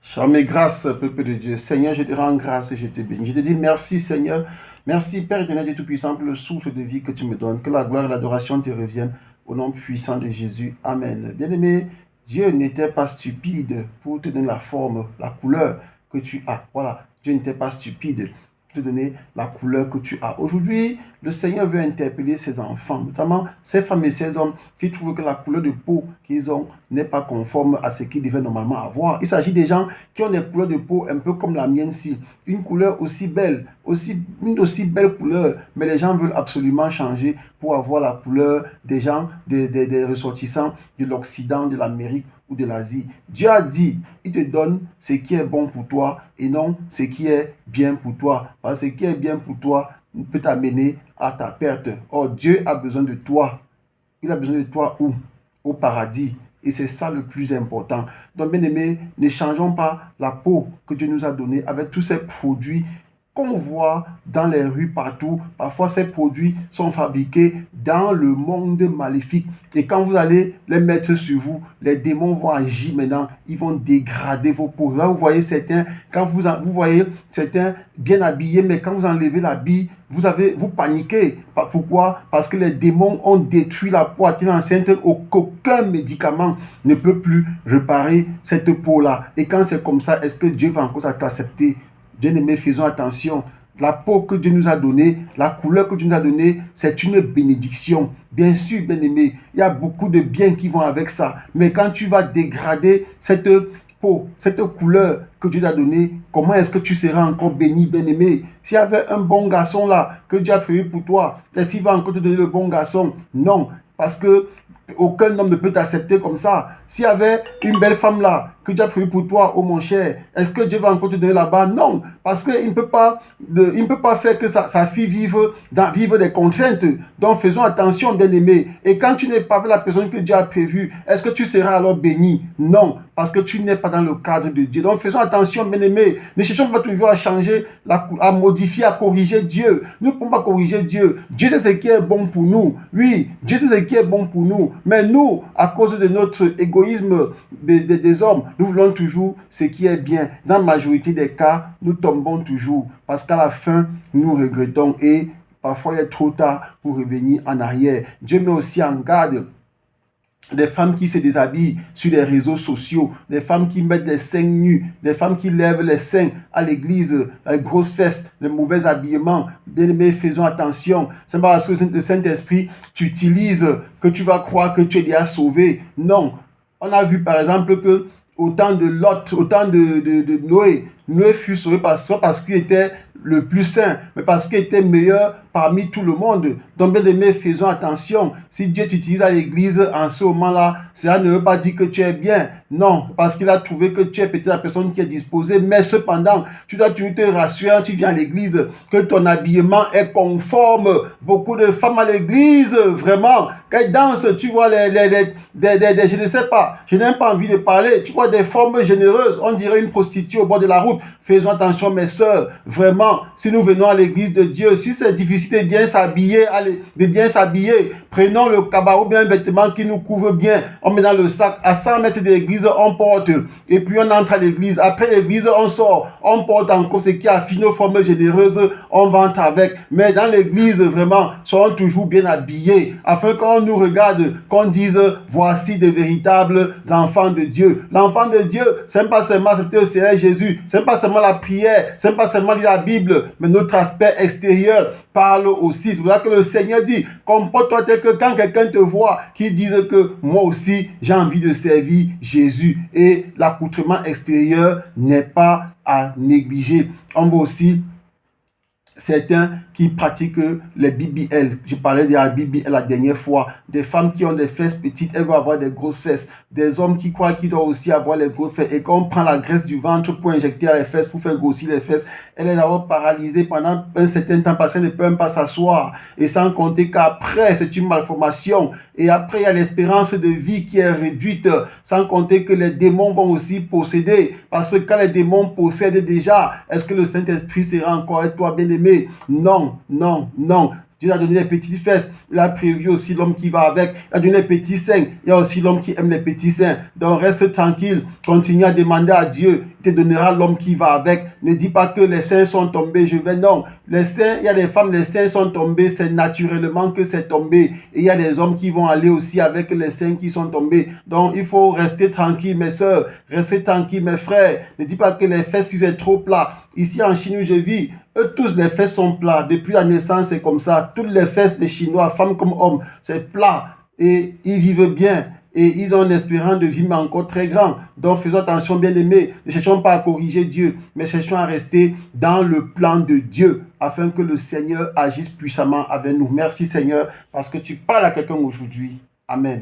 Shalom et grâce, peuple de Dieu. Seigneur, je te rends grâce et je te bénis. Je te dis merci, Seigneur. Merci, Père éternel et Tout-Puissant, pour le souffle de vie que tu me donnes. Que la gloire et l'adoration te reviennent au nom puissant de Jésus. Amen. Bien-aimé, Dieu n'était pas stupide pour te donner la forme, la couleur que tu as. Voilà, Dieu n'était pas stupide pour te donner la couleur que tu as. Aujourd'hui, le Seigneur veut interpeller ses enfants, notamment ces femmes et ces hommes qui trouvent que la couleur de peau qu'ils ont n'est pas conforme à ce qu'ils devaient normalement avoir. Il s'agit des gens qui ont des couleurs de peau un peu comme la mienne-ci, une couleur aussi belle, une aussi belle couleur, mais les gens veulent absolument changer pour avoir la couleur des gens, des ressortissants de l'Occident, de l'Amérique ou de l'Asie. Dieu a dit, il te donne ce qui est bon pour toi et non ce qui est bien pour toi. Parce que ce qui est bien pour toi peut t'amener à ta perte. Or, Dieu a besoin de toi. Il a besoin de toi où? Au paradis. Et c'est ça le plus important. Donc, bien aimé, ne changeons pas la peau que Dieu nous a donnée avec tous ces produits qu'on voit dans les rues partout. Parfois, ces produits sont fabriqués dans le monde maléfique. Et quand vous allez les mettre sur vous, les démons vont agir maintenant. Ils vont dégrader vos peaux. Là, vous voyez certains, quand vous voyez certains bien habillés, mais quand vous enlevez l'habit, vous paniquez. Pourquoi? Parce que les démons ont détruit la peau à telle enceinte qu'aucun médicament ne peut plus réparer cette peau-là. Et quand c'est comme ça, est-ce que Dieu va encore t'accepter? Bien-aimés, faisons attention. La peau que Dieu nous a donnée, la couleur que Dieu nous a donnée, c'est une bénédiction. Bien sûr, bien-aimés, il y a beaucoup de biens qui vont avec ça. Mais quand tu vas dégrader cette peau, cette couleur que Dieu t'a donnée, comment est-ce que tu seras encore béni, bien-aimé? S'il y avait un bon garçon là, que Dieu a prévu pour toi, est-ce qu'il va encore te donner le bon garçon? Non, parce que aucun homme ne peut t'accepter comme ça. S'il y avait une belle femme là, que Dieu a prévu pour toi, oh mon cher, est-ce que Dieu va encore te donner là-bas? Non, parce qu'il ne peut pas faire que sa fille vive des contraintes. Donc faisons attention, bien-aimés. Et quand tu n'es pas avec la personne que Dieu a prévue, est-ce que tu seras alors béni? Non, parce que tu n'es pas dans le cadre de Dieu. Donc faisons attention, bien-aimés. Ne cherchons pas toujours à changer, à modifier, à corriger Dieu. Nous ne pouvons pas corriger Dieu. Dieu sait ce qui est bon pour nous. Oui, Dieu sait ce qui est bon pour nous. Mais nous, à cause de notre égoïsme des hommes, nous voulons toujours ce qui est bien. Dans la majorité des cas, nous tombons toujours. Parce qu'à la fin, nous regrettons et parfois il est trop tard pour revenir en arrière. Dieu met aussi en garde des femmes qui se déshabillent sur les réseaux sociaux, des femmes qui mettent des seins nus, des femmes qui lèvent les seins à l'église, les grosses fesses, les mauvais habillements. Bien aimés, faisons attention. C'est pas parce que le Saint-Esprit t'utilise que tu vas croire que tu es déjà sauvé. Non. On a vu par exemple que au temps de Lot, au temps de Noé, Noé fut sauvé soit parce qu'il était le plus saint, mais parce qu'il était meilleur parmi tout le monde. Donc, bien aimés, faisons attention. Si Dieu t'utilise à l'église en ce moment-là, cela ne veut pas dire que tu es bien. Non, parce qu'il a trouvé que tu es peut-être la personne qui est disposée, mais cependant, tu dois toujours te rassurer quand tu viens à l'église, que ton habillement est conforme. Beaucoup de femmes à l'église, vraiment, quand elles dansent, tu vois, je ne sais pas, je n'ai pas envie de parler, tu vois des formes généreuses, on dirait une prostituée au bord de la route. Faisons attention, mes sœurs, vraiment, si nous venons à l'église de Dieu, si c'est difficile de bien s'habiller, prenons le cabaret ou bien un vêtement qui nous couvre bien, on met dans le sac, à 100 mètres de l'église, on porte, et puis on entre à l'église, après l'église, on sort, on porte encore ce qui affine nos formes généreuses, on rentre avec, mais dans l'église, vraiment, soyons toujours bien habillés, afin qu'on nous regarde, qu'on dise, voici de véritables enfants de Dieu. L'enfant de Dieu, c'est pas seulement accepter le Seigneur Jésus, c'est pas seulement la prière, c'est pas seulement lire la Bible, mais notre aspect extérieur parle aussi. C'est pour ça que le Seigneur dit, comporte-toi tel que quand quelqu'un te voit, qu'il dise que moi aussi, j'ai envie de servir Jésus. Et l'accoutrement extérieur n'est pas à négliger. On voit aussi certains qui pratiquent les BBL. Je parlais de la BBL la dernière fois. Des femmes qui ont des fesses petites, elles vont avoir des grosses fesses. Des hommes qui croient qu'ils doivent aussi avoir les grosses fesses. Et quand on prend la graisse du ventre pour injecter à les fesses, pour faire grossir les fesses, elle est d'abord paralysée pendant un certain temps parce qu'elle ne peut même pas s'asseoir. Et sans compter qu'après, c'est une malformation. Et après, il y a l'espérance de vie qui est réduite. Sans compter que les démons vont aussi posséder. Parce que quand les démons possèdent déjà, est-ce que le Saint-Esprit sera encore avec toi, bien-aimé? Non, non, non. Dieu a donné les petites fesses. Il a prévu aussi l'homme qui va avec. Il a donné les petits seins. Il y a aussi l'homme qui aime les petits seins. Donc reste tranquille. Continue à demander à Dieu. Il te donnera l'homme qui va avec. Ne dis pas que les seins sont tombés. Je vais non. Les seins, il y a des femmes, les seins sont tombés. C'est naturellement que c'est tombé. Et il y a des hommes qui vont aller aussi avec les seins qui sont tombés. Donc il faut rester tranquille, mes soeurs. Restez tranquille, mes frères. Ne dis pas que les fesses, c'est trop plat. Ici en Chine où je vis, eux tous les fesses sont plats. Depuis la naissance, c'est comme ça. Toutes les fesses des Chinois, femmes comme hommes, c'est plat. Et ils vivent bien. Et ils ont une espérance de vie encore très grande. Donc faisons attention, bien-aimés. Ne cherchons pas à corriger Dieu, mais cherchons à rester dans le plan de Dieu, afin que le Seigneur agisse puissamment avec nous. Merci Seigneur, parce que tu parles à quelqu'un aujourd'hui. Amen.